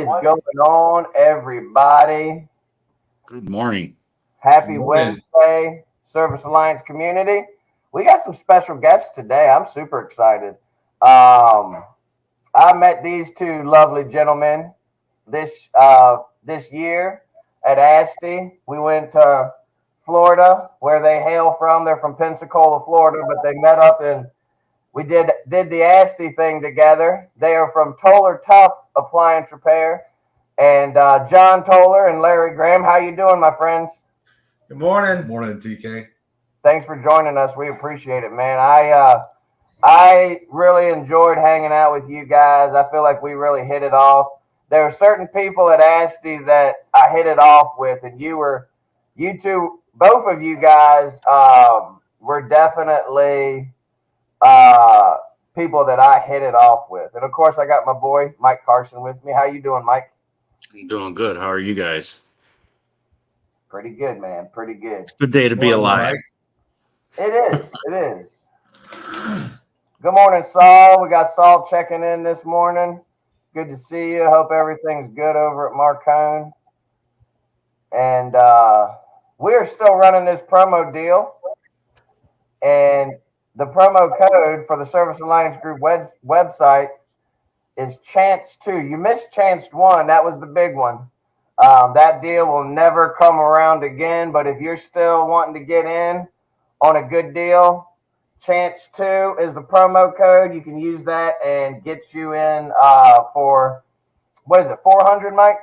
is going on, everybody? Good morning. Happy Wednesday, Service Alliance community. We got some special guests today. I'm super excited. I met these two lovely gentlemen this year at ASTI. We went to Florida, where they hail from. They're from Pensacola, Florida, but they met up and we did the ASTI thing together. They are from Toler Tough, Appliance Repair, and John Toler and Larry Graham. How you doing, my friends? Good morning. Morning, TK. Thanks for joining us. We appreciate it, man. I really enjoyed hanging out with you guys. I feel like we really hit it off. There were certain people at ASTI that I hit it off with, and you two, both of you guys were definitely people that I hit it off with. And of course I got my boy Mike Carson with me. How you doing, Mike? I'm doing good. How are you guys? Pretty good, man. Pretty good. It's a good day to be alive. It is. It is. Good morning, Saul. We got Saul checking in this morning. Good to see you. Hope everything's good over at Marcone. And we're still running this promo deal. And the promo code for the Service Alliance Group website is Chance2. You missed Chance1. That was the big one. That deal will never come around again. But if you're still wanting to get in on a good deal, Chance2 is the promo code. You can use that and get you in for, what is it, $400, Mike?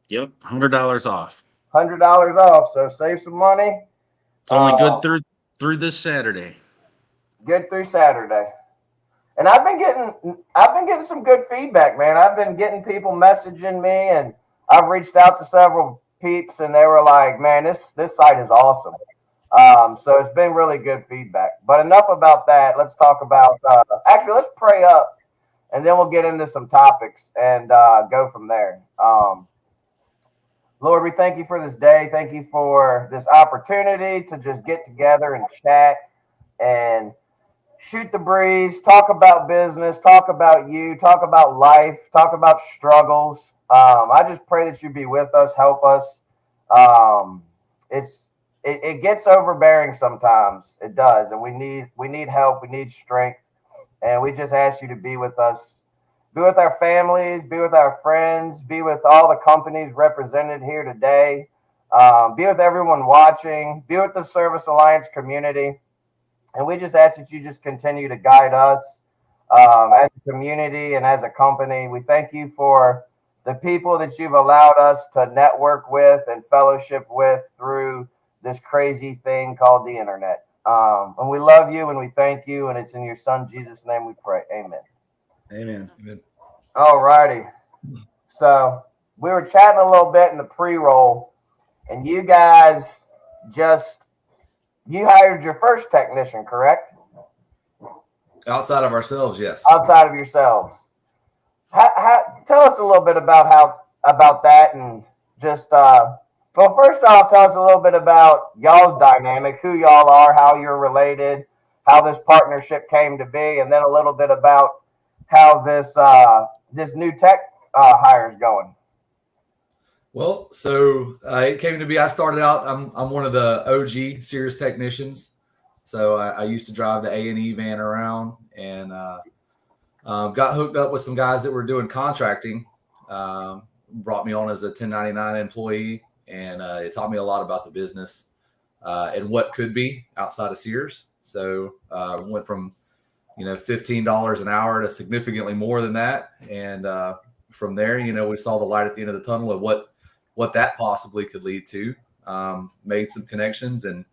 Yep, $100 off. $100 off. So save some money. It's only good through this Saturday. Good through Saturday. And I've been getting some good feedback, man. I've been getting people messaging me, and I've reached out to several peeps, and they were like, man, this site is awesome. So it's been really good feedback. But enough about that. Let's talk about actually let's pray up, and then we'll get into some topics and go from there. Lord, we thank you for this day. Thank you for this opportunity to just get together and chat and shoot the breeze, talk about business, talk about you, talk about life, talk about struggles. I just pray that you be with us, help us. It gets overbearing sometimes. It does, and we need help. We need strength, and we just ask you to be with us, be with our families, be with our friends, be with all the companies represented here today, be with everyone watching, be with the Service Alliance community. And we just ask that you just continue to guide us as a community and as a company. We thank you for the people that you've allowed us to network with and fellowship with through this crazy thing called the internet. And we love you and we thank you. And it's in your son, Jesus' name we pray. Amen. Amen. Amen. All righty. So we were chatting a little bit in the pre-roll, and you guys you hired your first technician, correct? Outside of ourselves, yes. Outside of yourselves. Tell us a little bit about that, and just well, first off, tell us a little bit about y'all's dynamic, who y'all are, how you're related, how this partnership came to be, and then a little bit about how this new tech hire is going. Well, so it came to be. I started out. I'm one of the OG Sears technicians. So I used to drive the A&E van around, and got hooked up with some guys that were doing contracting. Brought me on as a 1099 employee, and it taught me a lot about the business and what could be outside of Sears. So went from $15 an hour to significantly more than that, and from there, we saw the light at the end of the tunnel of what that possibly could lead to. Made some connections, and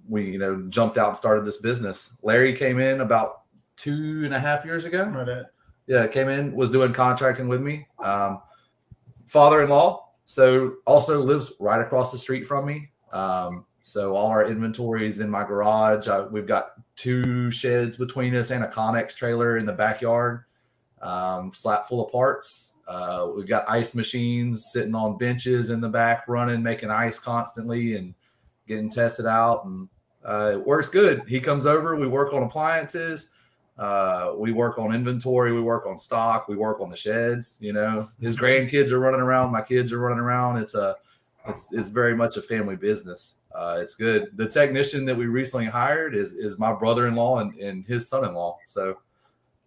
we jumped out and started this business. Larry came in about 2.5 years ago. Right. Yeah, came in, was doing contracting with me. Father-in-law, so also lives right across the street from me. So all our inventory is in my garage. We've got 2 sheds between us and a Connex trailer in the backyard, slap full of parts. We've got ice machines sitting on benches in the back running, making ice constantly and getting tested out. And it works good. He comes over. We work on appliances. We work on inventory. We work on stock. We work on the sheds. You know, his grandkids are running around. My kids are running around. It's very much a family business. It's good. The technician that we recently hired is my brother-in-law and his son-in-law. So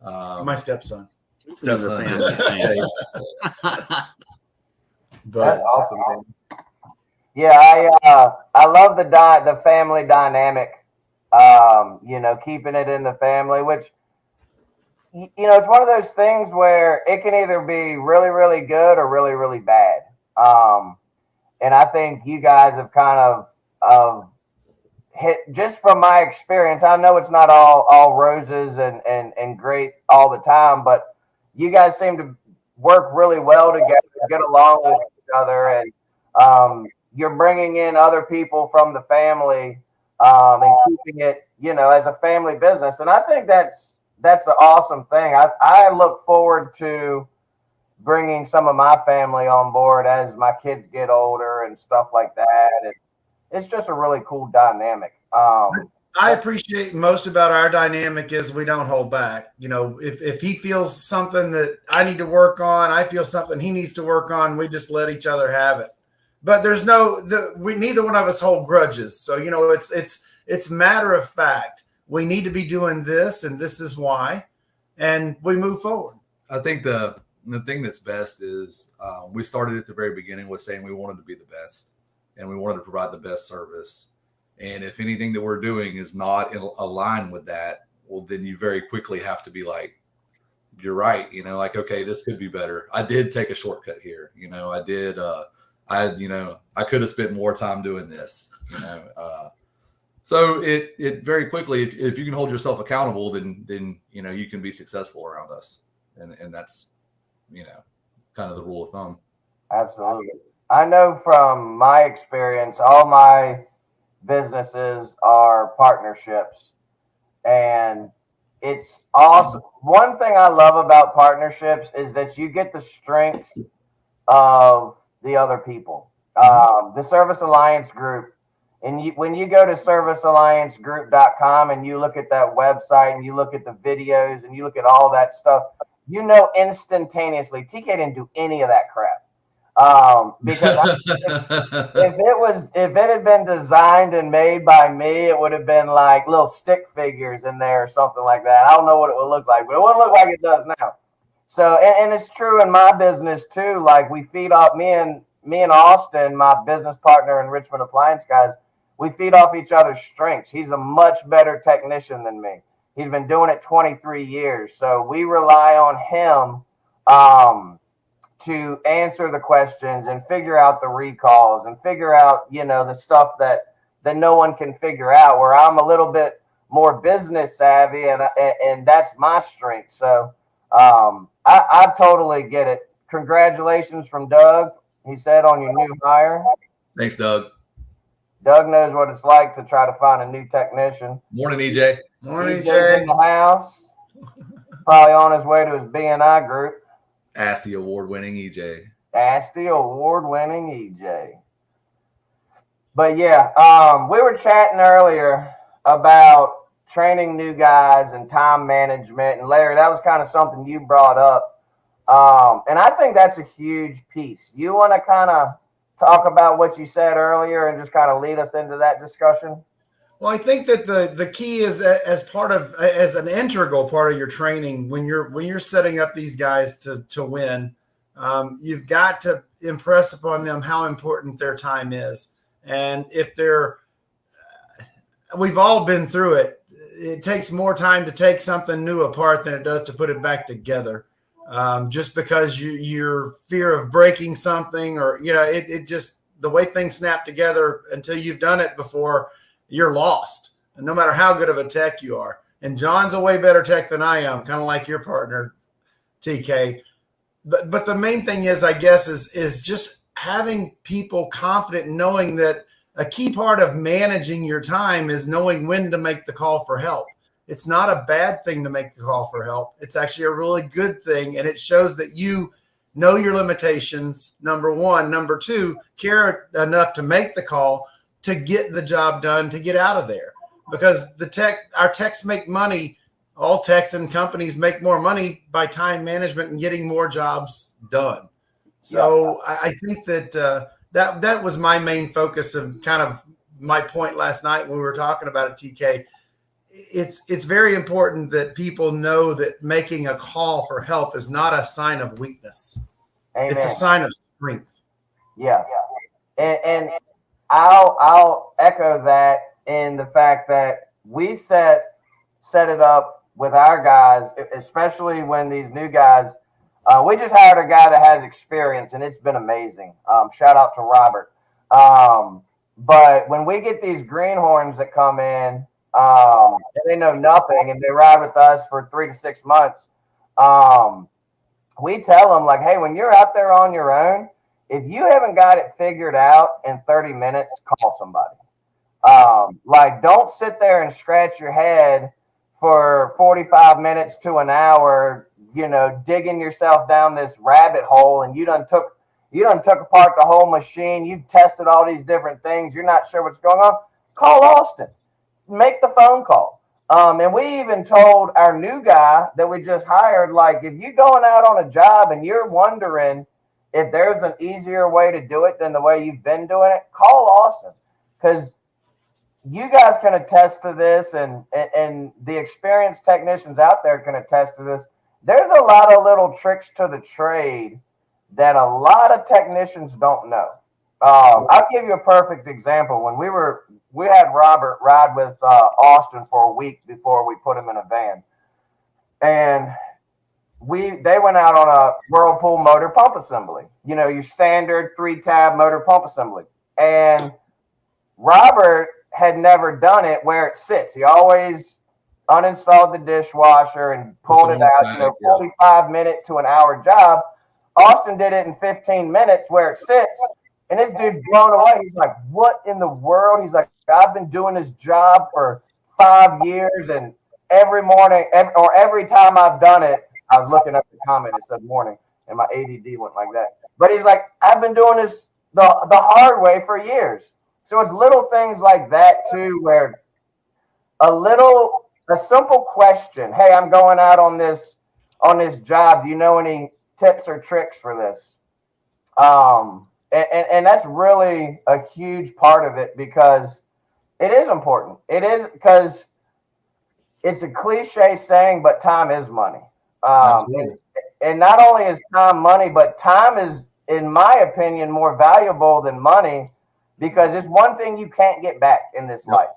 my stepson. That's a family thing. That's awesome, man. Yeah, I love the family dynamic. You know, keeping it in the family, which, you know, it's one of those things where it can either be really, really good or really, really bad. And I think you guys have kind of hit, just from my experience. I know it's not all roses and great all the time, but you guys seem to work really well together, get along with each other, and you're bringing in other people from the family and keeping it, you know, as a family business. And I think that's an awesome thing. I look forward to bringing some of my family on board as my kids get older and stuff like that. And it's just a really cool dynamic. I appreciate most about our dynamic is we don't hold back. You know, if he feels something that I need to work on, I feel something he needs to work on, we just let each other have it. But there's we neither one of us hold grudges. So, you know, it's matter of fact. We need to be doing this, and this is why, and we move forward. I think the thing that's best is we started at the very beginning with saying we wanted to be the best, and we wanted to provide the best service. And if anything that we're doing is not in line with that, well, then you very quickly have to be like, you're right. You know, like, okay, this could be better. I did take a shortcut here. You know, I did. I could have spent more time doing this. You know, so it very quickly, if you can hold yourself accountable, then you know you can be successful around us, and that's, you know, kind of the rule of thumb. Absolutely. I know from my experience, all my businesses are partnerships, and it's awesome. One thing I love about partnerships is that you get the strengths of the other people. The Service Alliance Group, and when you go to servicealliancegroup.com and you look at that website and you look at the videos and you look at all that stuff, you know instantaneously TK didn't do any of that crap. Because if it had been designed and made by me, it would have been like little stick figures in there or something like that. I don't know what it would look like, but it wouldn't look like it does now. So, and it's true in my business too. Like, we feed off, me and Austin, my business partner and Richmond Appliance guys, we feed off each other's strengths. He's a much better technician than me. He's been doing it 23 years. So we rely on him to answer the questions and figure out the recalls and figure out, you know, the stuff that no one can figure out, where I'm a little bit more business savvy and that's my strength. So I totally get it. Congratulations from Doug. He said on your new hire. Thanks, Doug. Doug knows what it's like to try to find a new technician. Morning, EJ. Morning, EJ's in the house. Probably on his way to his B&I group. Ask the award-winning EJ. Ask the award-winning EJ. But yeah, we were chatting earlier about training new guys and time management. And Larry, that was kind of something you brought up. And I think that's a huge piece. You want to kind of talk about what you said earlier and just kind of lead us into that discussion? Well, I think that the key is as an integral part of your training, when you're setting up these guys to win, you've got to impress upon them how important their time is. And if we've all been through it. It takes more time to take something new apart than it does to put it back together. Just because your fear of breaking something, or, you know, it just, the way things snap together, until you've done it before, you're lost. And no matter how good of a tech you are. And John's a way better tech than I am, kind of like your partner, TK. But the main thing is, I guess, is just having people confident, knowing that a key part of managing your time is knowing when to make the call for help. It's not a bad thing to make the call for help. It's actually a really good thing. And it shows that you know your limitations, number one. Number two, care enough to make the call to get the job done, to get out of there. Because our techs make money all techs and companies make more money by time management and getting more jobs done. So I think that that was my main focus of kind of my point last night when we were talking about it, TK. It's very important that people know that making a call for help is not a sign of weakness. Amen. It's a sign of strength. Yeah. And I'll echo that in the fact that we set it up with our guys, especially when these new guys, we just hired a guy that has experience and it's been amazing. Shout out to Robert. But when we get these greenhorns that come in, and they know nothing and they ride with us for 3 to 6 months, we tell them, like, hey, when you're out there on your own, if you haven't got it figured out in 30 minutes, call somebody. Like, don't sit there and scratch your head for 45 minutes to an hour, digging yourself down this rabbit hole, and you done took apart the whole machine. You've tested all these different things. You're not sure what's going on. Call Austin. Make the phone call. And we even told our new guy that we just hired, like, if you're going out on a job and you're wondering if there's an easier way to do it than the way you've been doing it, call Austin, because you guys can attest to this, and the experienced technicians out there can attest to this. There's a lot of little tricks to the trade that a lot of technicians don't know. I'll give you a perfect example. When we had Robert ride with Austin for a week before we put him in a van, and they went out on a Whirlpool motor pump assembly, your standard 3-tab motor pump assembly. And Robert had never done it where it sits. He always uninstalled the dishwasher and pulled it out, 45 minute to an hour job. Austin did it in 15 minutes where it sits. And this dude's blown away. He's like, what in the world? He's like, I've been doing this job for 5 years, and every morning, or every time I've done it, I was looking up the comment, it said morning, and my ADD went like that. But he's like, I've been doing this the hard way for years. So it's little things like that too, where a simple question, hey, I'm going out on this job. Do you know any tips or tricks for this? And that's really a huge part of it, because it is important. It is, because it's a cliche saying, but time is money. And not only is time money, but time is, in my opinion, more valuable than money, because it's one thing you can't get back in this life.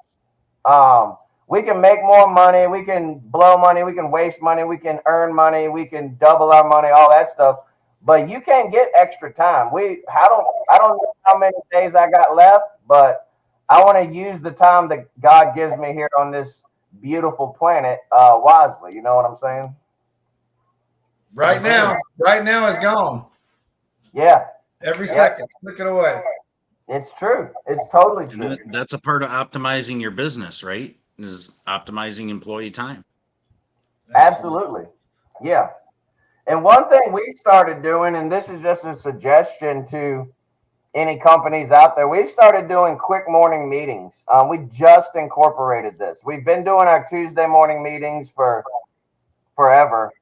We can make more money, we can blow money, we can waste money, we can earn money, we can double our money, all that stuff. But you can't get extra time. I don't know how many days I got left, but I want to use the time that God gives me here on this beautiful planet wisely. You know what I'm saying? Right now is gone. Yeah. Every second. Look it away. It's true. It's totally true. And that's a part of optimizing your business, right? Is optimizing employee time. Absolutely. Yeah. And one thing we started doing, and this is just a suggestion to any companies out there, we've started doing quick morning meetings. We just incorporated this. We've been doing our Tuesday morning meetings for forever,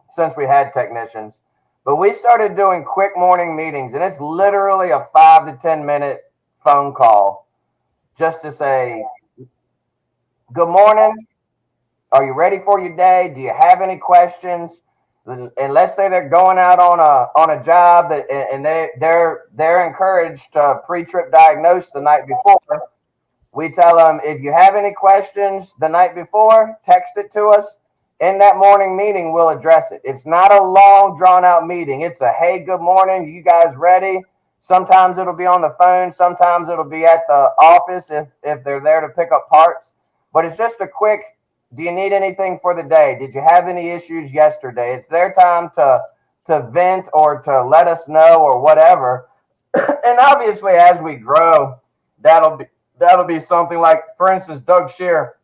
since we had technicians. But we started doing quick morning meetings, and it's literally a 5 to 10 minute phone call just to say, good morning. Are you ready for your day? Do you have any questions? And let's say they're going out on a job and they're encouraged to pre-trip diagnose the night before. We tell them, if you have any questions the night before, text it to us. In that morning meeting, we'll address it. It's not a long, drawn-out meeting. It's a, hey, good morning. You guys ready? Sometimes it'll be on the phone. Sometimes it'll be at the office if they're there to pick up parts. But it's just a quick, do you need anything for the day? Did you have any issues yesterday? It's their time to vent or to let us know or whatever. And obviously, as we grow, that'll be something like, for instance, Doug Shear.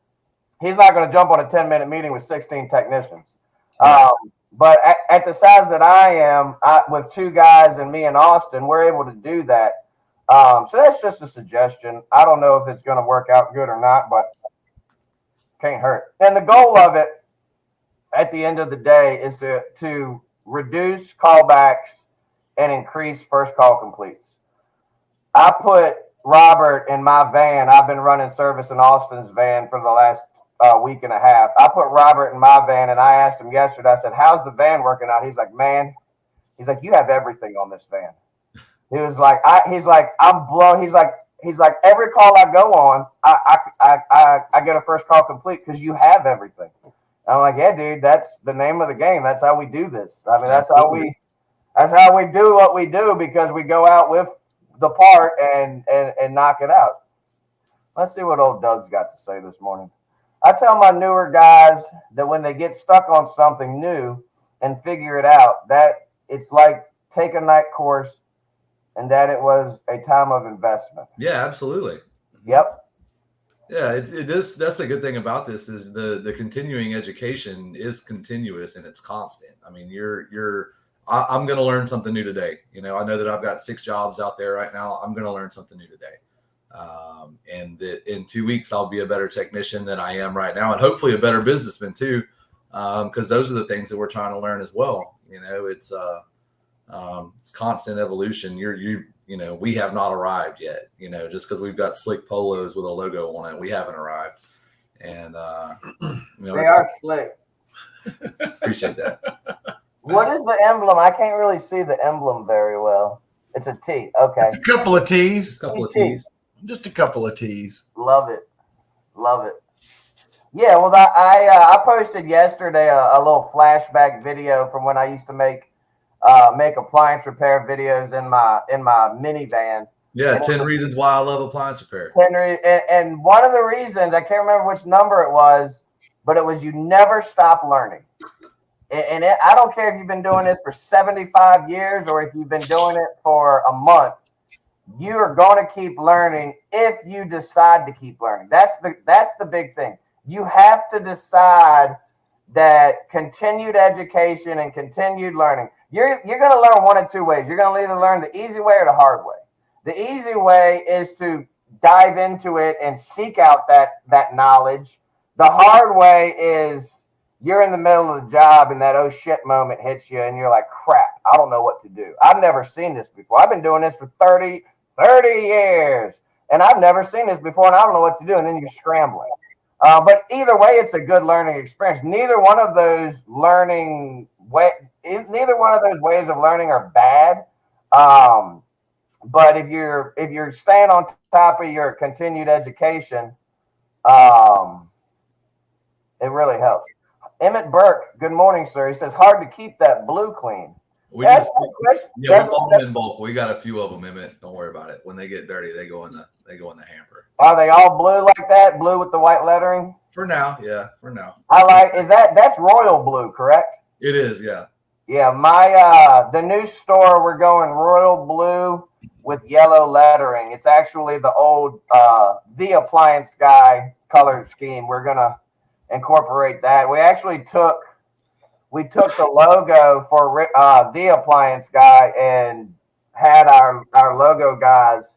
He's not going to jump on a 10-minute meeting with 16 technicians. But at the size that I am, with 2 guys and me and Austin, we're able to do that. So that's just a suggestion. I don't know if it's going to work out good or not, but can't hurt. And the goal of it at the end of the day is to reduce callbacks and increase first call completes. I put Robert in my van. I've been running service in Austin's van for the last week and a half. I put Robert in my van, and I asked him yesterday, I said, how's the van working out? He's like, man, he's like, you have everything on this van. He was like, I'm blown. He's like, every call I go on, I get a first call complete because you have everything. And I'm like, yeah, dude, that's the name of the game. That's how we do this. I mean, that's how we do what we do, because we go out with the part and knock it out. Let's see what old Doug's got to say this morning. I tell my newer guys that when they get stuck on something new and figure it out, that it's like take a night course, and that it was a time of investment. Yeah, absolutely. Yep. Yeah, it is. That's a good thing about this is the continuing education is continuous and it's constant. I mean, I'm going to learn something new today. You know, I know that I've got 6 jobs out there right now. I'm going to learn something new today. And that in 2 weeks, I'll be a better technician than I am right now, and hopefully a better businessman too. Because those are the things that we're trying to learn as well. You know, it's constant evolution. You know, we have not arrived yet, you know, just because we've got slick polos with a logo on it, we haven't arrived. And, you know, they are slick. Appreciate that. What is the emblem? I can't really see the emblem very well. It's a T. Okay. It's a couple of T's. Just a couple of T's. Love it. Yeah, well, I posted yesterday a little flashback video from when I used to make appliance repair videos in my minivan. Yeah, 10 reasons why I love appliance repair. And one of the reasons, I can't remember which number it was, but it was you never stop learning. And I don't care if you've been doing this for 75 years or if you've been doing it for a month. You are going to keep learning if you decide to keep learning. That's the big thing. You have to decide that continued education and continued learning. You're going to learn one of 2 ways. You're going to either learn the easy way or the hard way. The easy way is to dive into it and seek out that knowledge. The hard way is you're in the middle of the job and that oh shit moment hits you and you're like, crap, I don't know what to do. I've never seen this before. I've been doing this for 30 years and I've never seen this before and I don't know what to do. And then you're scrambling. But either way, it's a good learning experience. Neither one of those ways of learning are bad. But if you're staying on top of your continued education, it really helps. Emmett Burke, good morning, sir. He says, hard to keep that blue clean. We bought them in bulk. We got a few of them, Emmett. Don't worry about it. When they get dirty, they go in the hamper. Are they all blue like that? Blue with the white lettering? For now, yeah. For now. That's royal blue, correct? It is, yeah. Yeah, the new store, we're going royal blue with yellow lettering. It's actually the old the appliance guy color scheme. We're gonna incorporate that. We actually took the logo for the appliance guy and had our logo guys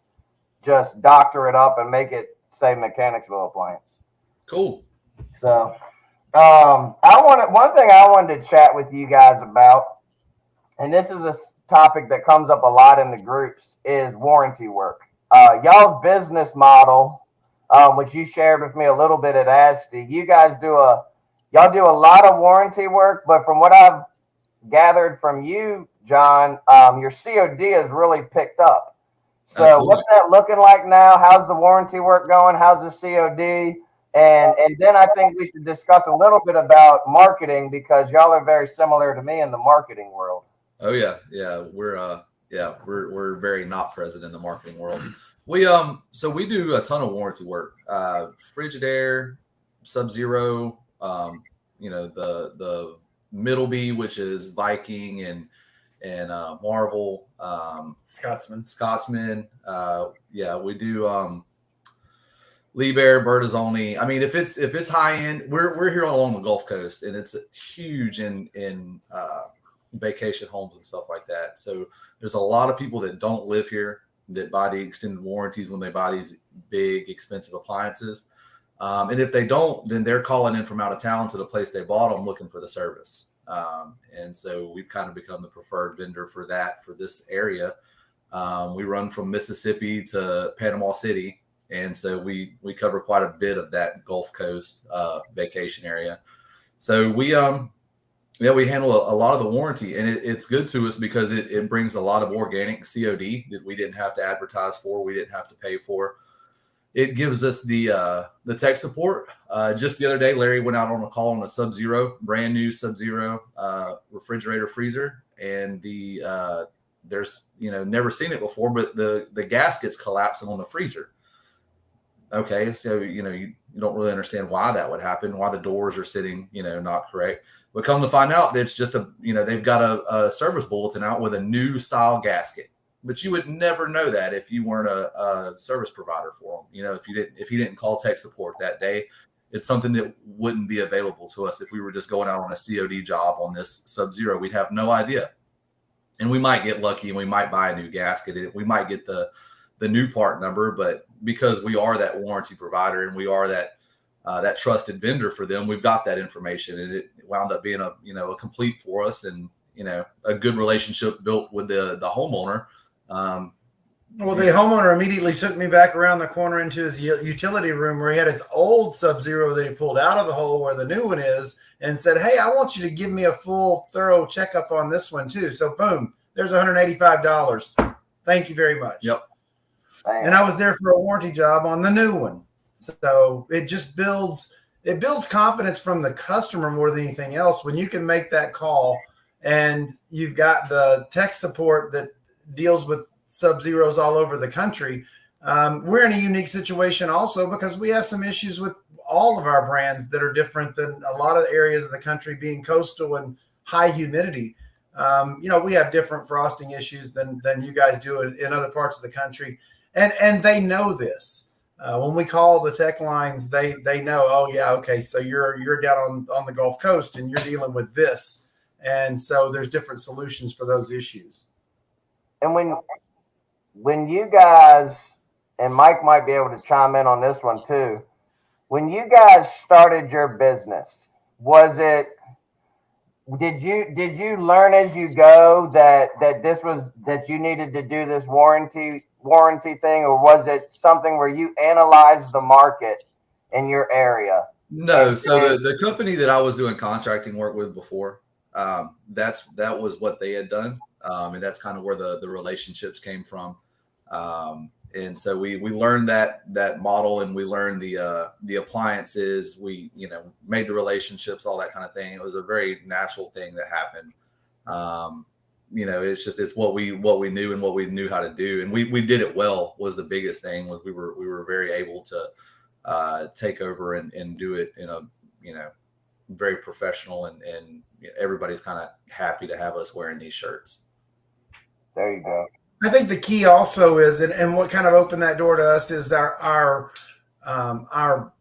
just doctor it up and make it say Mechanicsville Appliance. Cool. So one thing I wanted to chat with you guys about, and this is a topic that comes up a lot in the groups, is warranty work. Y'all's business model, which you shared with me a little bit at ASTI, you guys do a lot of warranty work, but from what I've gathered from you, John, your COD has really picked up. So Absolutely. What's that looking like now? How's the warranty work going? How's the COD? And then I think we should discuss a little bit about marketing, because y'all are very similar to me in the marketing world. Oh yeah. We're very not present in the marketing world. So we do a ton of warranty work. Frigidaire, Sub-Zero, the Middleby, which is Viking and Marvel, Scotsman. We do Liebherr, Bertazzoni. I mean, if it's high end, we're here along the Gulf Coast, and it's huge in vacation homes and stuff like that. So there's a lot of people that don't live here that buy the extended warranties when they buy these big, expensive appliances. And if they don't, then they're calling in from out of town to the place they bought them looking for the service. And so we've kind of become the preferred vendor for that for this area. We run from Mississippi to Panama City. And so we cover quite a bit of that Gulf Coast vacation area. So we handle a lot of the warranty, and it's good to us because it brings a lot of organic COD that we didn't have to advertise for, we didn't have to pay for. It gives us the tech support. Just the other day, Larry went out on a call on a Sub-Zero, brand new Sub-Zero refrigerator freezer, and there's never seen it before, but the gasket's collapsing on the freezer. Okay, so you don't really understand why that would happen, why the doors are sitting not correct. But come to find out, it's just they've got a service bulletin out with a new style gasket. But you would never know that if you weren't a service provider for them. If you didn't call tech support that day, it's something that wouldn't be available to us if we were just going out on a COD job on this Sub-Zero. We'd have no idea, and we might get lucky and we might buy a new gasket. We might get the new part number, but because we are that warranty provider and we are that trusted vendor for them, we've got that information, and it wound up being a complete for us, and a good relationship built with the homeowner. Well, the homeowner immediately took me back around the corner into his utility room where he had his old Sub-Zero that he pulled out of the hole where the new one is, and said, "Hey, I want you to give me a full, thorough checkup on this one too." So boom, there's $185. Thank you very much. Yep. And I was there for a warranty job on the new one. So it just builds confidence from the customer more than anything else when you can make that call and you've got the tech support that deals with Sub-Zeros all over the country. We're in a unique situation also because we have some issues with all of our brands that are different than a lot of areas of the country being coastal and high humidity. We have different frosting issues than you guys do in other parts of the country. And they know this. When we call the tech lines, they know, oh yeah, okay, so you're down on the Gulf Coast and you're dealing with this. And so there's different solutions for those issues. And when you guys, and Mike might be able to chime in on this one too, when you guys started your business, did you learn as you go that you needed to do this warranty thing, or was it something where you analyzed the market in your area? No. So the company that I was doing contracting work with before, that was what they had done. And that's kind of where the relationships came from. And so we learned that model, and we learned the appliances. We made the relationships, all that kind of thing. It was a very natural thing that happened. It's what we knew and what we knew how to do, and we did it well. Was the biggest thing. Was we were very able to take over and do it in a very professional, and everybody's kind of happy to have us wearing these shirts. There you go. I think the key also is, and what kind of opened that door to us is our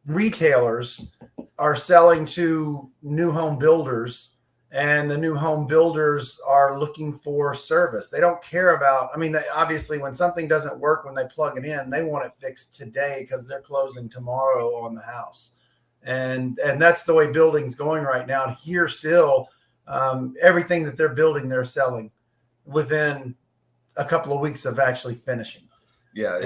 retailers are selling to new home builders, and the new home builders are looking for service. They don't care about, obviously when something doesn't work, when they plug it in, they want it fixed today because they're closing tomorrow on the house. And that's the way building's going right now. Here still, everything that they're building, they're selling within a couple of weeks of actually finishing. Yeah.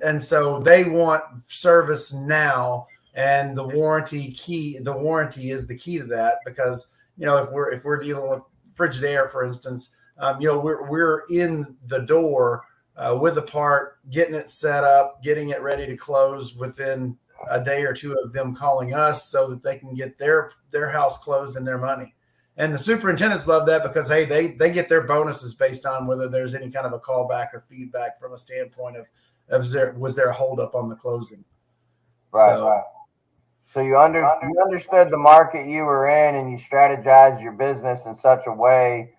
And so they want service now, and the warranty is the key to that, because if we're dealing with Frigidaire, for instance, we're in the door with a part, getting it set up, getting it ready to close within a day or two of them calling us so that they can get their house closed and their money. And the superintendents love that because, hey, they get their bonuses based on whether there's any kind of a callback or feedback from a standpoint of was there a holdup on the closing. Right. So you understood the market you were in, and you strategized your business in such a way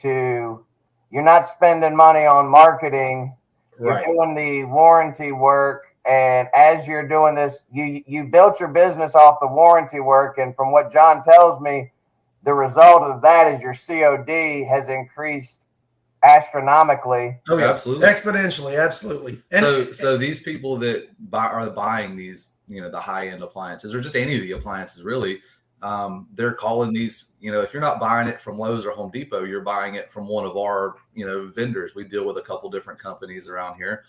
you're not spending money on marketing. You're doing the warranty work. And as you're doing this, you built your business off the warranty work. And from what John tells me, the result of that is your COD has increased astronomically. Oh, yeah. Absolutely. Exponentially, absolutely. And So these people that are buying these, the high-end appliances, or just any of the appliances really, they're calling these, if you're not buying it from Lowe's or Home Depot, you're buying it from one of our, vendors. We deal with a couple different companies around here.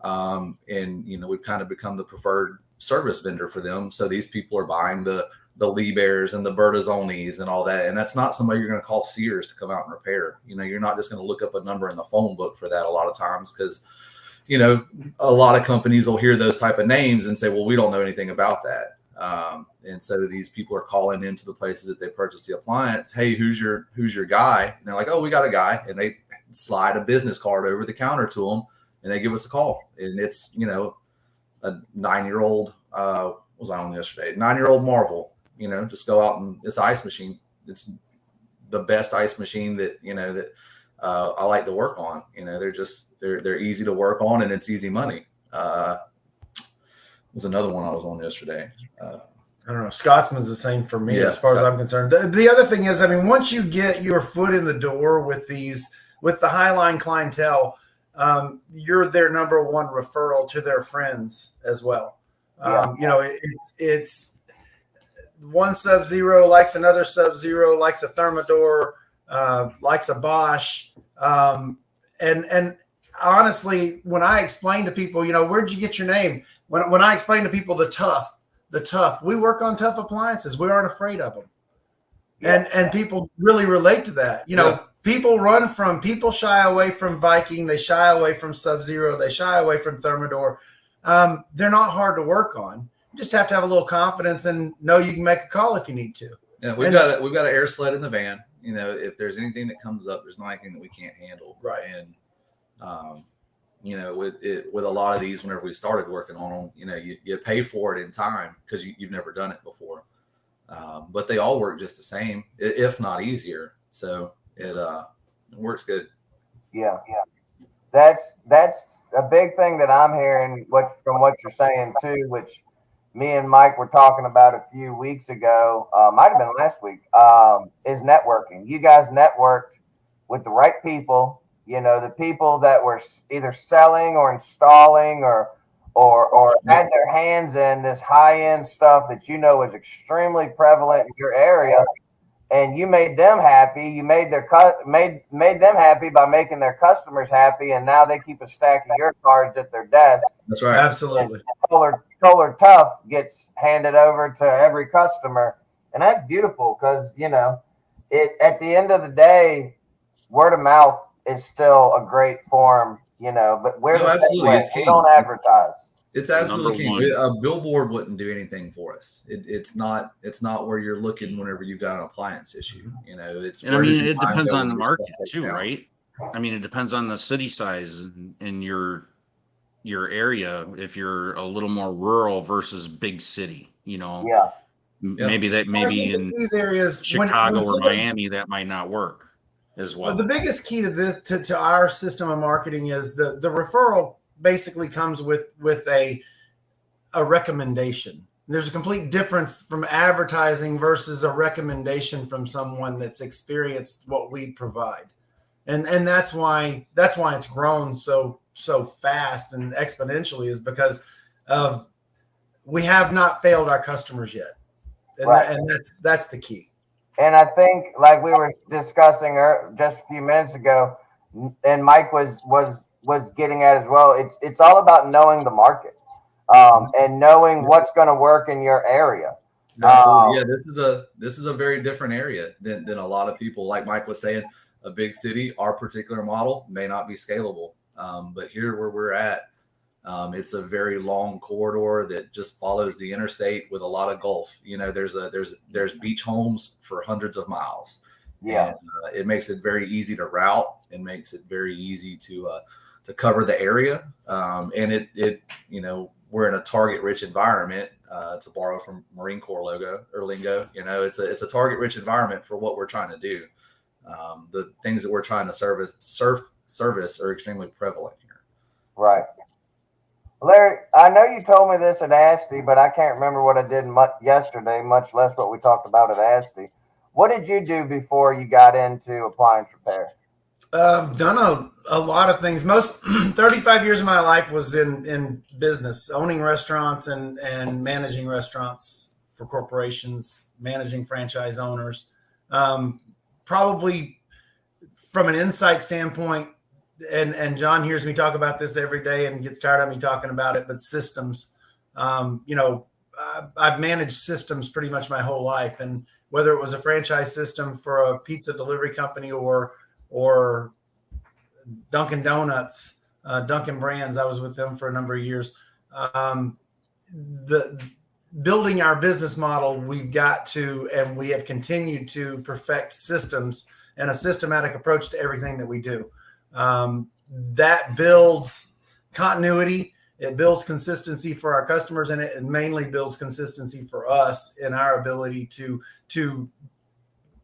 And, we've kind of become the preferred service vendor for them. So these people are buying the Lee Bears and the Bertazzonis and all that. And that's not somebody you're going to call Sears to come out and repair. You're not just going to look up a number in the phone book for that a lot of times, because, a lot of companies will hear those type of names and say, well, we don't know anything about that. And so these people are calling into the places that they purchase the appliance. Hey, who's your guy? And they're like, oh, we got a guy. And they slide a business card over the counter to them and they give us a call. And it's, a 9-year-old, what was I on yesterday? 9-year-old Marvel, just go out and it's an ice machine. It's the best ice machine that, that I like to work on. They're easy to work on and it's easy money. Was another one I was on yesterday. I don't know. Scotsman's the same for me, Yeah, as far as I'm concerned. The other thing is, once you get your foot in the door with the Highline clientele, you're their number one referral to their friends as well. It's one Sub-Zero likes another Sub-Zero, likes a Thermador, likes a Bosch. And honestly, when I explain to people, where'd you get your name? When I explain to people the Tough, we work on tough appliances. We aren't afraid of them. And people really relate to that. People shy away from Viking. They shy away from Sub-Zero. They shy away from Thermador. They're not hard to work on. You just have to have a little confidence and know you can make a call if you need to. Yeah, we've got an air sled in the van. If there's anything that comes up, there's not anything that we can't handle. Right. And, with a lot of these, whenever we started working on them, you pay for it in time because you've never done it before. But they all work just the same, if not easier. So it works good. Yeah. That's a big thing that I'm hearing from what you're saying too, which me and Mike were talking about a few weeks ago, might have been last week, is networking. You guys networked with the right people, the people that were either selling or installing or had their hands in this high-end stuff that is extremely prevalent in your area. And you made them happy. You made made them happy by making their customers happy, and now they keep a stack of your cards at their desk. That's right. Absolutely. Toler Tough gets handed over to every customer, and that's beautiful because at the end of the day, word of mouth is still a great form. But absolutely, we don't advertise. It's absolutely key. A billboard wouldn't do anything for us. It's not where you're looking whenever you've got an appliance issue. It depends on the market too, right? It depends on the city size in your area. If you're a little more rural versus big city, maybe in areas, Chicago or Miami, that might not work as well. Well, the biggest key to this, to our system of marketing, is the referral basically comes with a recommendation. There's a complete difference from advertising versus a recommendation from someone that's experienced what we provide. And that's why it's grown so fast and exponentially, is because of we have not failed our customers yet. And that's the key. And I think, like we were discussing just a few minutes ago, and Mike was getting at as well, it's all about knowing the market and knowing what's going to work in your area. Absolutely. This is a very different area than a lot of people. Like Mike was saying, a big city, our particular model may not be scalable. But here where we're at, it's a very long corridor that just follows the interstate with a lot of gulf. There's beach homes for hundreds of miles. Yeah. And, it makes it very easy to route and makes it very easy to cover the area. And we're in a target rich environment, to borrow from Marine Corps lingo. It's a target rich environment for what we're trying to do. The things that we're trying to service are extremely prevalent here. Right. Larry, I know you told me this at ASTI, but I can't remember what I did yesterday, much less what we talked about at ASTI. What did you do before you got into appliance repair? I've done a lot of things. Most 35 years of my life was in business, owning restaurants and managing restaurants for corporations, managing franchise owners. Probably from an insight standpoint, and John hears me talk about this every day and gets tired of me talking about it, but systems. I've managed systems pretty much my whole life, and whether it was a franchise system for a pizza delivery company or Dunkin' Donuts, Dunkin' Brands. I was with them for a number of years. The building our business model, we've got to, and we have continued to perfect systems and a systematic approach to everything that we do. That builds continuity. It builds consistency for our customers, and it mainly builds consistency for us in our ability to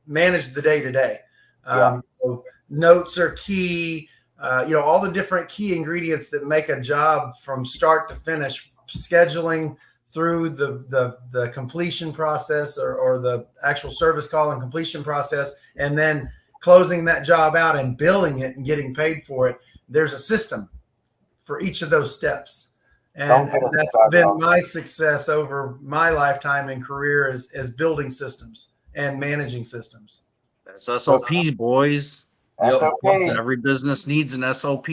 manage the day to day. So notes are key. All the different key ingredients that make a job from start to finish, scheduling through the completion process or the actual service call and completion process, and then closing that job out and billing it and getting paid for it. There's a system for each of those steps. And that's been my success over my lifetime and career is building systems and managing systems. That's SOP, boys. SOP. Every business needs an SOP.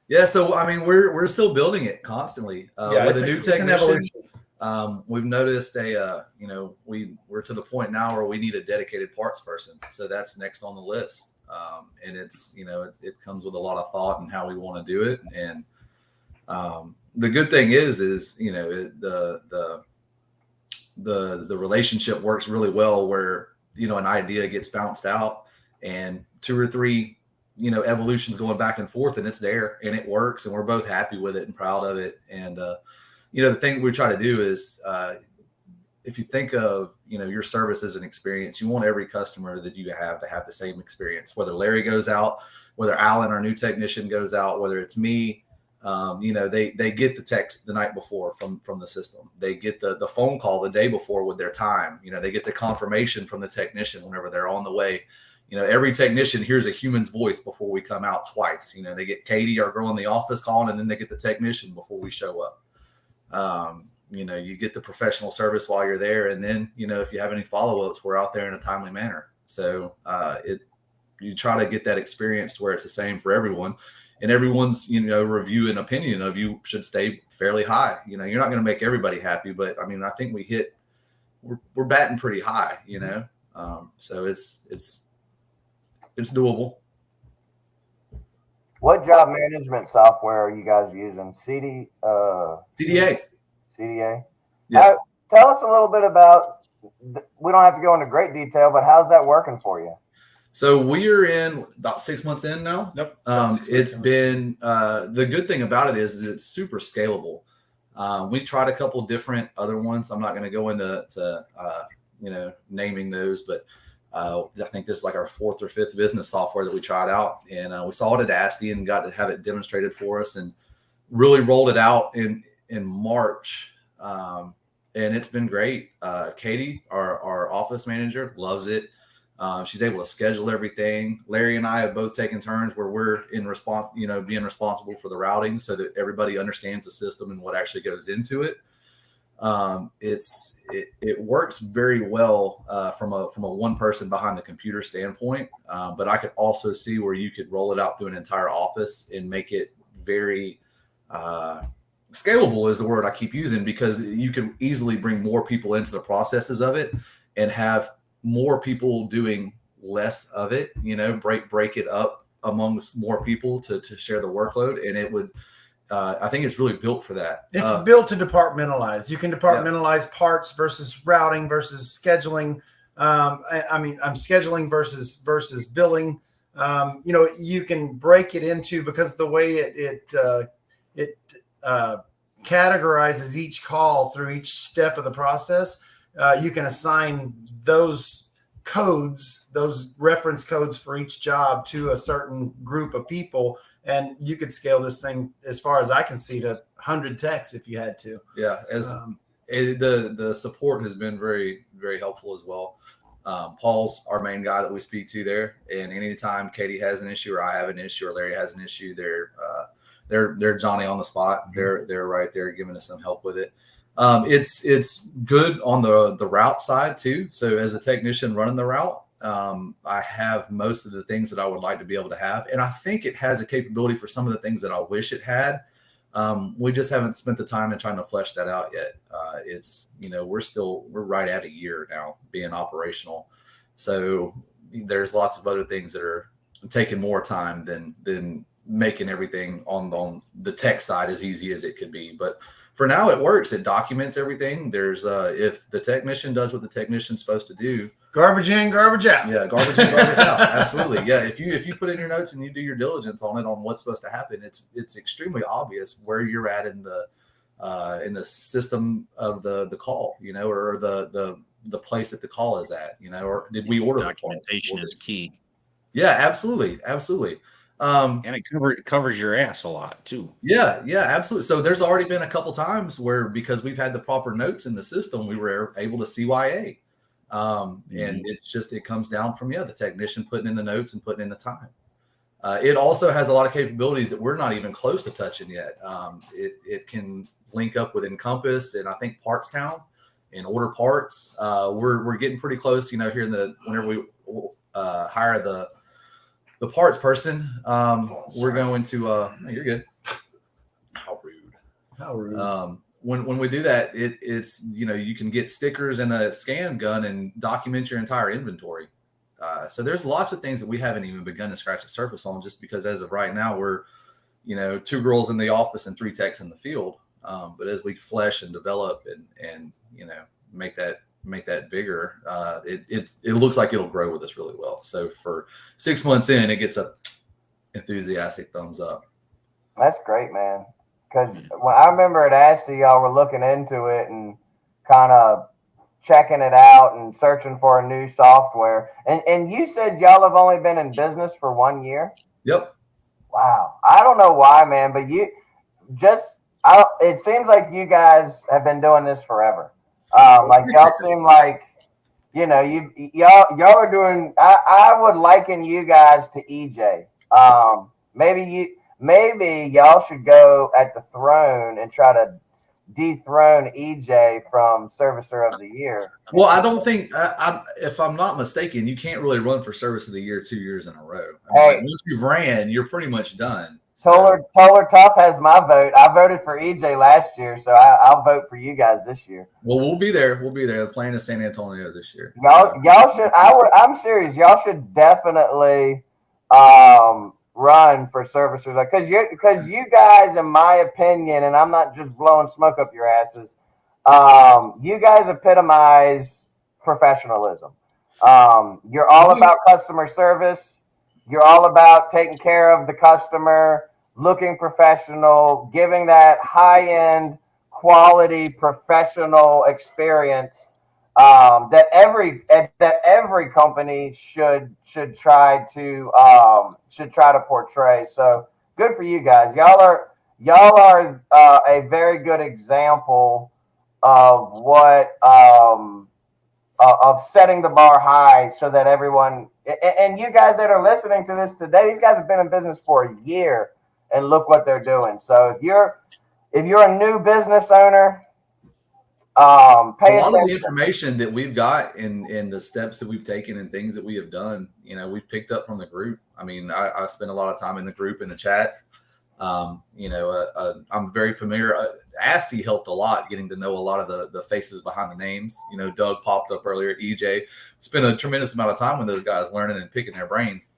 Yeah, so I mean, we're still building it constantly. With a new technician, we've noticed we're to the point now where we need a dedicated parts person. So that's next on the list, and it's it comes with a lot of thought and how we want to do it. And the good thing is the relationship works really well where an idea gets bounced out and 2 or 3 evolutions going back and forth, and it's there and it works, and we're both happy with it and proud of it. And the thing we try to do is if you think of your service as an experience, you want every customer that you have to have the same experience, whether Larry goes out, whether Alan, our new technician, goes out, whether it's me. They get the text the night before from the system. They get the phone call the day before with their time. They get the confirmation from the technician whenever they're on the way. Every technician hears a human's voice before we come out twice. They get Katie, our girl in the office, calling, and then they get the technician before we show up. You get the professional service while you're there. And then, if you have any follow-ups, we're out there in a timely manner. So you try to get that experience to where it's the same for everyone. And everyone's, review and opinion of you should stay fairly high. You're not going to make everybody happy, but I mean, I think we're batting pretty high, so it's doable. What job management software are you guys using? CDA. CDA. Yeah. Tell us a little bit about. We don't have to go into great detail, but how's that working for you? So we are in about 6 months in now. Yep. It's been the good thing about it is it's super scalable. We tried a couple different other ones. I'm not going to go into naming those, but I think this is like our 4th or 5th business software that we tried out, and we saw it at ASTI and got to have it demonstrated for us, and really rolled it out in March. And it's been great. Katie, our office manager, loves it. She's able to schedule everything. Larry and I have both taken turns where we're in response, being responsible for the routing so that everybody understands the system and what actually goes into it. It works very well from a one person behind the computer standpoint, but I could also see where you could roll it out through an entire office and make it very scalable is the word I keep using, because you can easily bring more people into the processes of it and have more people doing less of it, break it up amongst more people to share the workload. And it would, I think it's really built for that. It's built to departmentalize. You can departmentalize parts versus routing versus scheduling. I'm scheduling versus billing. You can break it into, because the way it categorizes each call through each step of the process. You can assign those codes, those reference codes for each job to a certain group of people, and you could scale this thing, as far as I can see, to 100 techs if you had to. Yeah, the support has been very, very helpful as well. Paul's our main guy that we speak to there. And anytime Katie has an issue or I have an issue or Larry has an issue, they're Johnny on the spot. They're right there giving us some help with it. It's good on the route side too. So as a technician running the route, I have most of the things that I would like to be able to have. And I think it has a capability for some of the things that I wish it had. We just haven't spent the time in trying to flesh that out yet. It's, we're right at a year now being operational. So there's lots of other things that are taking more time than making everything on the tech side as easy as it could be. But for now it works. It documents everything. There's if the technician does what the technician's supposed to do, garbage in, garbage out. Yeah, garbage in, garbage out. Absolutely. Yeah, if you put in your notes and you do your diligence on it on what's supposed to happen, it's extremely obvious where you're at in the system of the call, or the place that the call is at, or did we order documentation is key. Yeah, absolutely. And it covers your ass a lot too. Yeah, absolutely. So there's already been a couple times where, because we've had the proper notes in the system, we were able to CYA. And it comes down from, the technician putting in the notes and putting in the time. It also has a lot of capabilities that we're not even close to touching yet. It can link up with Encompass and I think Partstown and order parts. We're getting pretty close, here whenever we hire the parts person, we're going to, no, you're good. How rude. When we do that, it's, you can get stickers and a scan gun and document your entire inventory. So there's lots of things that we haven't even begun to scratch the surface on, just because as of right now, we're, 2 girls in the office and 3 techs in the field. But as we flesh and develop and make that bigger, it looks like it'll grow with us really well. So for 6 months in, it gets a enthusiastic thumbs up. That's great, man. Because when I remember at ASTI, y'all were looking into it and kind of checking it out and searching for a new software. And you said y'all have only been in business for 1 year? Yep. Wow. I don't know why, man, but it seems like you guys have been doing this forever. Like y'all seem like, y'all are doing, I would liken you guys to EJ. Maybe y'all should go at the throne and try to dethrone EJ from Servicer of the Year. Well, I don't think, if I'm not mistaken, you can't really run for Service of the Year 2 years in a row. Once you've ran, you're pretty much done. Toler Tough has my vote. I voted for EJ last year, so I'll vote for you guys this year. Well, we'll be there. The plane is San Antonio this year. Y'all should. I'm serious. Y'all should definitely run for servicers, because you guys, in my opinion, and I'm not just blowing smoke up your asses, you guys epitomize professionalism. You're all about customer service. You're all about taking care of the customer, looking professional, giving that high-end quality professional experience that every company should try to portray. So good for you guys. Y'all are a very good example of what of setting the bar high, so that everyone, and you guys that are listening to this today, these guys have been in business for a year and look what they're doing. So if you're a new business owner, pay a lot attention. of the information that we've got in the steps that we've taken and things that we have done, we've picked up from the group. I mean, I spend a lot of time in the group, in the chats. I'm very familiar. ASTI helped a lot, getting to know a lot of the faces behind the names. Doug popped up earlier, EJ. Spent a tremendous amount of time with those guys, learning and picking their brains.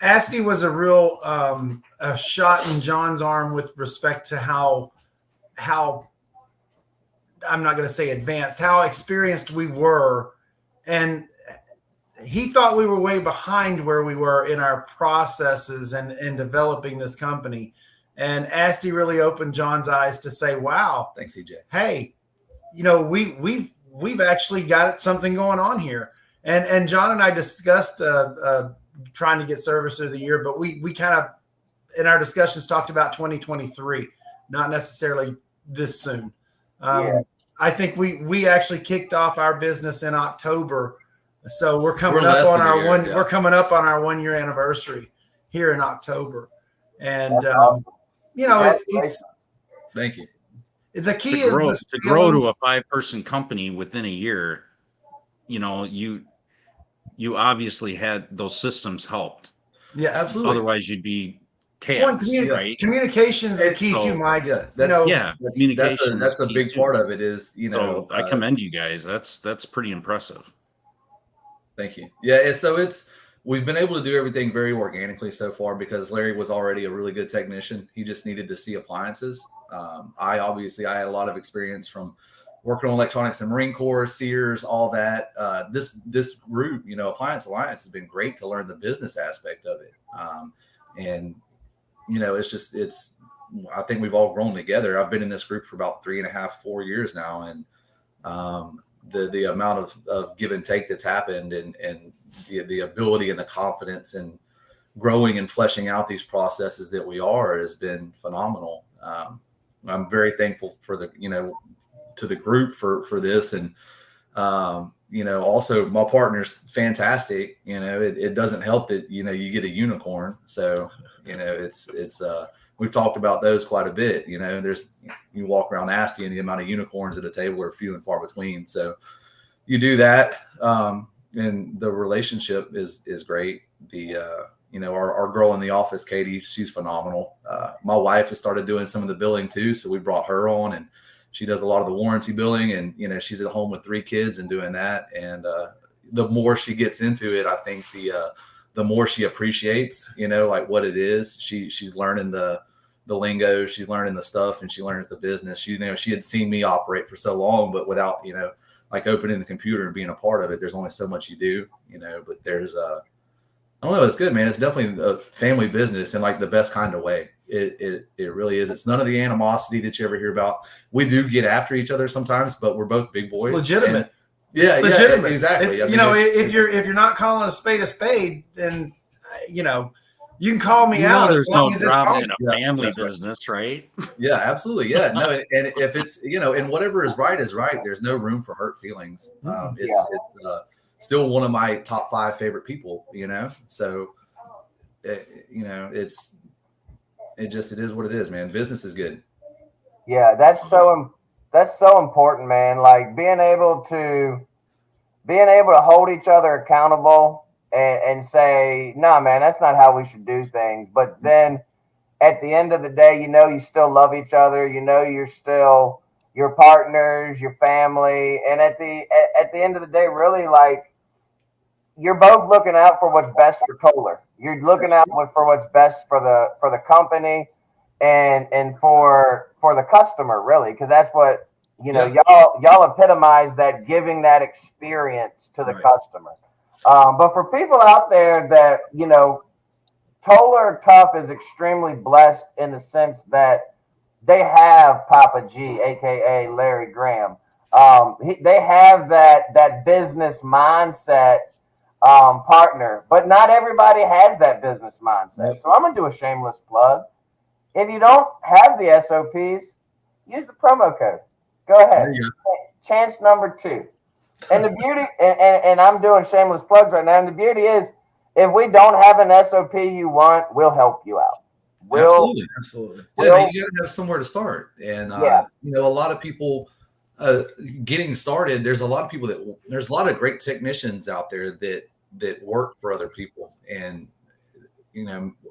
ASTI was a real a shot in John's arm with respect to how I'm not going to say advanced, how experienced we were. And he thought we were way behind where we were in our processes and developing this company. And ASTI really opened John's eyes to say, wow, thanks, EJ. Hey, we've actually got something going on here. And John and I discussed trying to get Servicer of the Year, but we kind of, in our discussions, talked about 2023, not necessarily this soon. I think we actually kicked off our business in October So we're coming We're up less on than a our year, one. yeah. We're coming up on our 1 year anniversary here in October, and That's awesome. you know, Congratulations. Thank you. the key To is grow the to grow scaling. to a 5-person company within a year, you obviously had those systems helped. Yes, Absolutely. Otherwise, you'd be One, chaos, right? communication is the key too, So, Mike. Yeah, You know, communication that's is a key big too. part of it. Is So I commend you guys. That's pretty impressive. Thank you. Yeah, we've been able to do everything very organically so far because Larry was already a really good technician. He just needed to see appliances. I had a lot of experience from working on electronics and Marine Corps, Sears, all that. This group, Appliance Alliance, has been great to learn the business aspect of it. And I think we've all grown together. I've been in this group for about 3.5, 4 years now, and the amount of give and take that's happened, and the ability and the confidence and growing and fleshing out these processes that we has been phenomenal. I'm very thankful for to the group for this, and also my partner's fantastic. It doesn't help that you get a unicorn, so we've talked about those quite a bit. You walk around nasty, and the amount of unicorns at a table are few and far between. So you do that, and the relationship is great. Our girl in the office, Katie, she's phenomenal. My wife has started doing some of the billing too, so we brought her on, and she does a lot of the warranty billing. And she's at home with 3 kids and doing that. And the more she gets into it, I think the more she appreciates, like what it is. She's learning the lingo, she's learning the stuff, and she learns the business. She had seen me operate for so long, but without like opening the computer and being a part of it, there's only so much you do, but there's I don't know. It's good, man. It's definitely a family business in like the best kind of way. It really is. It's none of the animosity that you ever hear about. We do get after each other sometimes, but we're both big boys. It's legitimate. It's legitimate. Exactly. If you're not calling a spade, then you can call me out. There's no drama in a family right. business, right? Yeah, absolutely. Yeah, no, and if it's and whatever is right is right. There's no room for hurt feelings. It's still one of my top 5 favorite people. So it is what it is, man. Business is good. Yeah, that's so important, man. Like being able to hold each other accountable and say, nah, man, that's not how we should do things. But then at the end of the day, you still love each other. You're still your partners, your family. And at the end of the day, really, like, you're both looking out for what's best for Toler. You're looking out for what's best for the company and for the customer, really, because that's what y'all epitomize, that giving that experience to the customer. But for people out there that Toler Tough is extremely blessed in the sense that they have Papa G, aka Larry Graham. They have that business mindset partner, but not everybody has that business mindset. So I'm gonna do a shameless plug. If you don't have the SOPs, use the promo code. Go ahead. Chance number 2. And the beauty, and I'm doing shameless plugs right now. And the beauty is, if we don't have an SOP you want, we'll help you out. Absolutely. Yeah, you got to have somewhere to start. And a lot of people getting started. There's a lot of great technicians out there that work for other people, and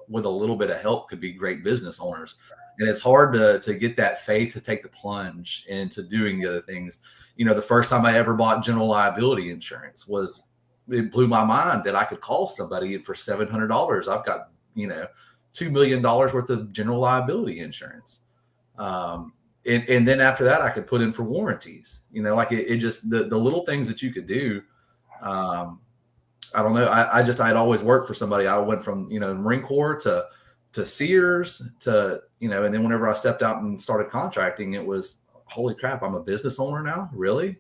with a little bit of help could be great business owners. And it's hard to get that faith to take the plunge into doing the other things. The first time I ever bought general liability insurance it blew my mind that I could call somebody, and for $700, I've got, $2 million worth of general liability insurance. And then after that, I could put in for warranties, like it just, the little things that you could do. I don't know. I'd always worked for somebody. I went from, Marine Corps to Sears to, and then whenever I stepped out and started contracting, it was, holy crap, I'm a business owner now. Really?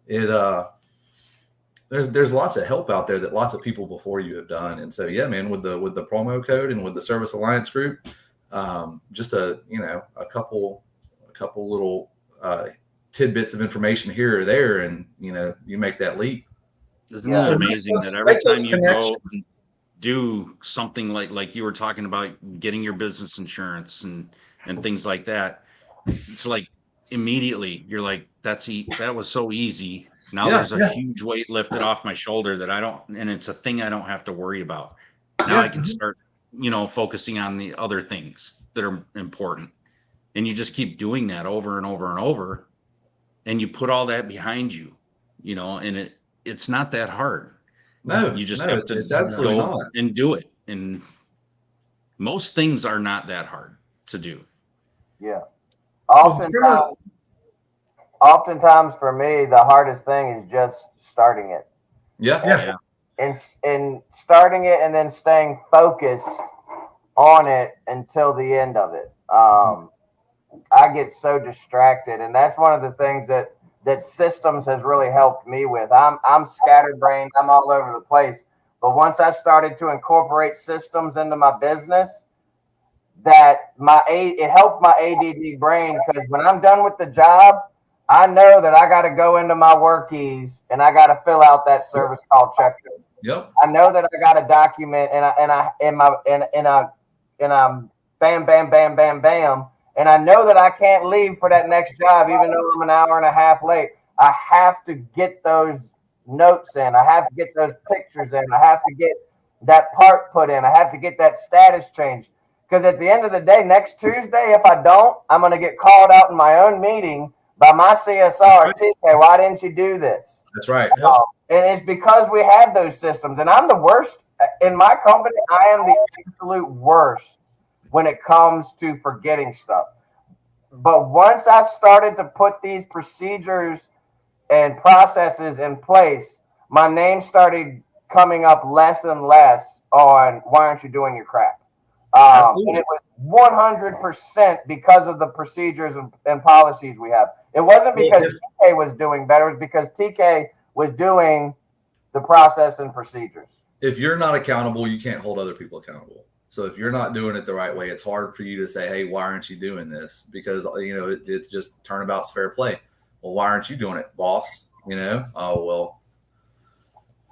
There's lots of help out there that lots of people before you have done. And so, yeah, man, with the promo code and with the Service Alliance group, just a couple little tidbits of information here or there, and you make that leap. Isn't Yeah. it amazing that every time you go and do something like you were talking about getting your business insurance and things like that, it's like immediately you're like, that was so easy. Now there's a huge weight lifted off my shoulder that and it's a thing I don't have to worry about. Now I can start, focusing on the other things that are important. And you just keep doing that over and over and over. And you put all that behind you, and it's not that hard. No, you just have to it's absolutely go not. and do it. And most things are not that hard to do. Yeah. Oftentimes for me, the hardest thing is just starting it. Yeah. And starting it and then staying focused on it until the end of it. I get so distracted, and that's one of the things that systems has really helped me with. I'm scatterbrained. I'm all over the place. But once I started to incorporate systems into my business, it helped my ADD brain, because when I'm done with the job, I know that I got to go into my work keys and I got to fill out that service call checklist. Yep. I know that I got to document and I'm bam, bam, bam, bam, bam. And I know that I can't leave for that next job, even though I'm an hour and a half late. I have to get those notes in. I have to get those pictures in. I have to get that part put in. I have to get that status changed. Because at the end of the day, next Tuesday, if I don't, I'm going to get called out in my own meeting by my CSR. TK, why didn't you do this? That's right. And it's because we have those systems. And I'm the worst in my company. I am the absolute worst when it comes to forgetting stuff. But once I started to put these procedures and processes in place, my name started coming up less and less on why aren't you doing your crap? And it was 100% because of the procedures and policies we have. It wasn't because TK was doing better. It was because TK was doing the process and procedures. If you're not accountable, you can't hold other people accountable. So if you're not doing it the right way, it's hard for you to say, hey, why aren't you doing this? Because, it's just turnabout's fair play. Well, why aren't you doing it, boss? Oh, well,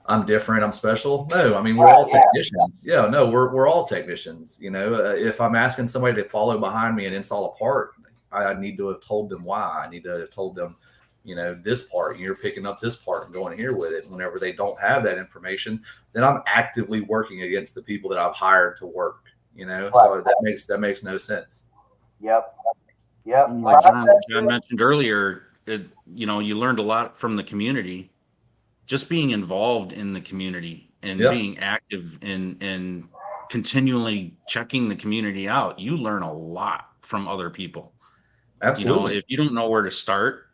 I'm different. I'm special. No, I mean, we're all technicians. Yeah, no, we're all technicians. If I'm asking somebody to follow behind me and install a part, I need to have told them why. I need to have told them, this part, you're picking up this part and going here with it. Whenever they don't have that information, then I'm actively working against the people that I've hired to work, so that makes no sense. Yep. Like John mentioned earlier, you learned a lot from the community, just being involved in the community and being active and continually checking the community out. You learn a lot from other people. Absolutely. If you don't know where to start,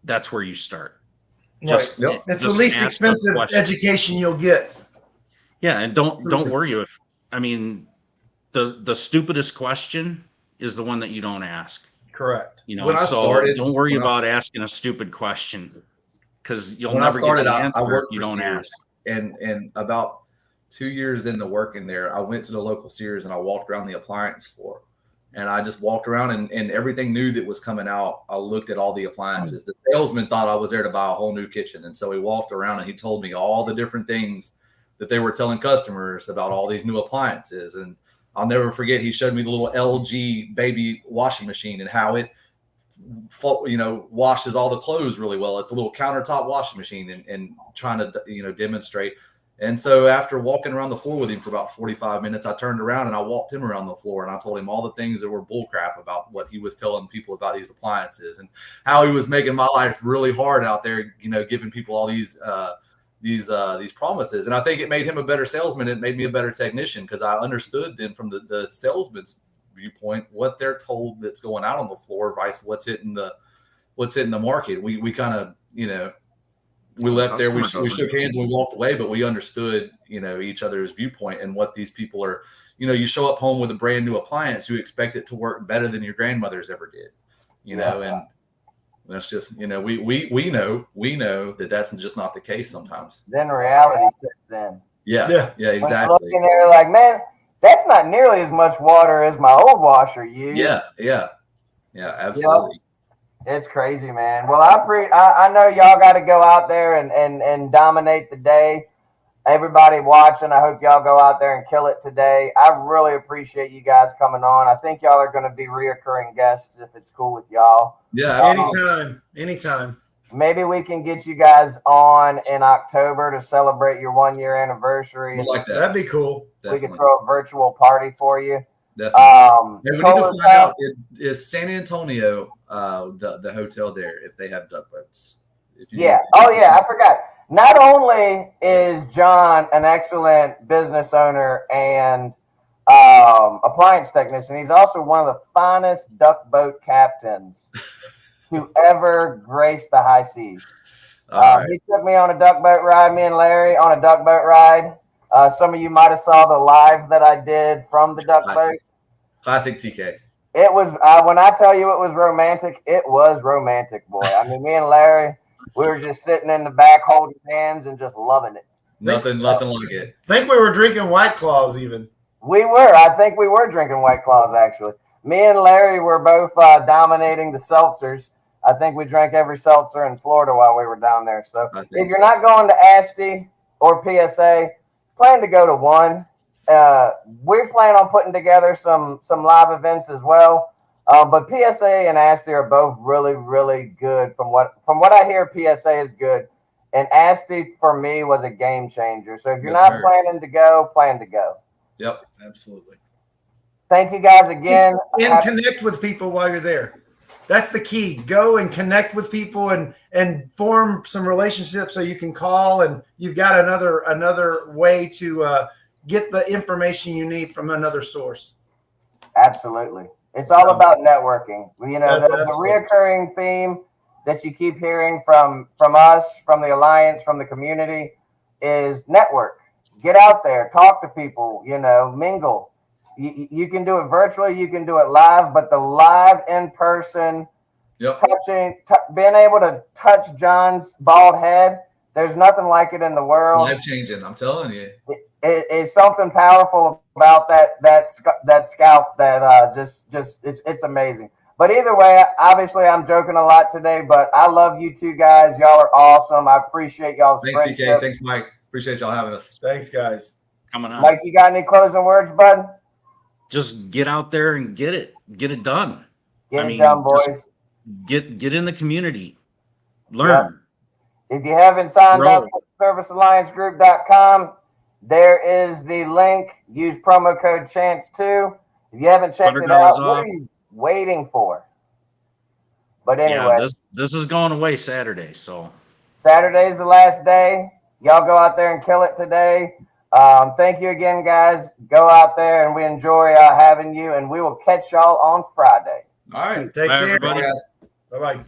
that's where you start. It's the least expensive education you'll get. Yeah, and don't worry the stupidest question is the one that you don't ask. Correct. Don't worry about asking a stupid question, because you'll never get the answer if you don't ask. And about 2 years into working there, I went to the local Sears and I walked around the appliance floor. And I just walked around and everything new that was coming out, I looked at all the appliances. The salesman thought I was there to buy a whole new kitchen. And so he walked around and he told me all the different things that they were telling customers about all these new appliances. And I'll never forget, he showed me the little LG baby washing machine and how it, washes all the clothes really well. It's a little countertop washing machine and trying to, demonstrate. And so after walking around the floor with him for about 45 minutes, I turned around and I walked him around the floor and I told him all the things that were bullcrap about what he was telling people about these appliances and how he was making my life really hard out there, giving people all these promises. And I think it made him a better salesman. It made me a better technician, because I understood then from the salesman's viewpoint what they're told that's going out on the floor versus what's hitting the market. We kind of, we left there, we shook hands and we walked away, but we understood, each other's viewpoint and what these people are, you show up home with a brand new appliance, you expect it to work better than your grandmother's ever did, and that's just, we know that that's just not the case sometimes. Then reality sets in. Yeah, exactly. When you look in there like, man, that's not nearly as much water as my old washer used. Yeah, absolutely. It's crazy, man. Well, I know y'all got to go out there and dominate the day. Everybody watching, I hope y'all go out there and kill it today. I really appreciate you guys coming on. I think y'all are going to be reoccurring guests if it's cool with y'all. Yeah, Anytime. Maybe we can get you guys on in October to celebrate your 1-year anniversary. I like that. That'd be cool. We could throw a virtual party for you. Definitely. Hey, we need to find out, is San Antonio the hotel there if they have duck boats? Yeah. Oh, yeah. I forgot. Not only is John an excellent business owner and appliance technician, he's also one of the finest duck boat captains to ever grace the high seas. Right. He took me on a duck boat ride, me and Larry on a duck boat ride. Some of you might have saw the live that I did from the duck boat. Classic TK. It was, when I tell you it was romantic, boy. I mean, me and Larry, we were just sitting in the back holding hands and just loving it. Nothing like it. I think we were drinking White Claws even. We were. I think we were drinking White Claws, actually. Me and Larry were both dominating the seltzers. I think we drank every seltzer in Florida while we were down there. So if you're not going to ASTI or PSA, plan to go to one. We plan on putting together some live events as well. But PSA and ASTI are both really, really good. From what I hear, PSA is good. And ASTI, for me, was a game changer. So if you're not planning to go, plan to go. Yep, absolutely. Thank you guys again. And connect with people while you're there. That's the key. Go and connect with people and form some relationships so you can call and you've got another way to get the information you need from another source. Absolutely. It's all about networking. You know, the reoccurring theme that you keep hearing from us, from the Alliance, from the community is network. Get out there, talk to people, mingle. You can do it virtually, you can do it live, but the live in person, being able to touch John's bald head, there's nothing like it in the world. Life changing, I'm telling you. It's something powerful about that scalp that it's amazing. But either way, obviously I'm joking a lot today, but I love you two guys. Y'all are awesome. I appreciate y'all's friendship. Thanks, TK. Thanks, Mike. Appreciate y'all having us. Thanks, guys. Coming on. Mike, you got any closing words, bud? Just get out there and get it done. Get it done, boys. Get in the community. Learn. Yep. If you haven't signed up for servicealliancegroup.com, there is the link. Use promo code CHANCE2. If you haven't checked it out, what are you waiting for? But anyway, this is going away Saturday. So Saturday's the last day. Y'all go out there and kill it today. Thank you again, guys. Go out there and we enjoy having you, and we will catch y'all on Friday. All right. Take care. Bye, everybody. Bye-bye.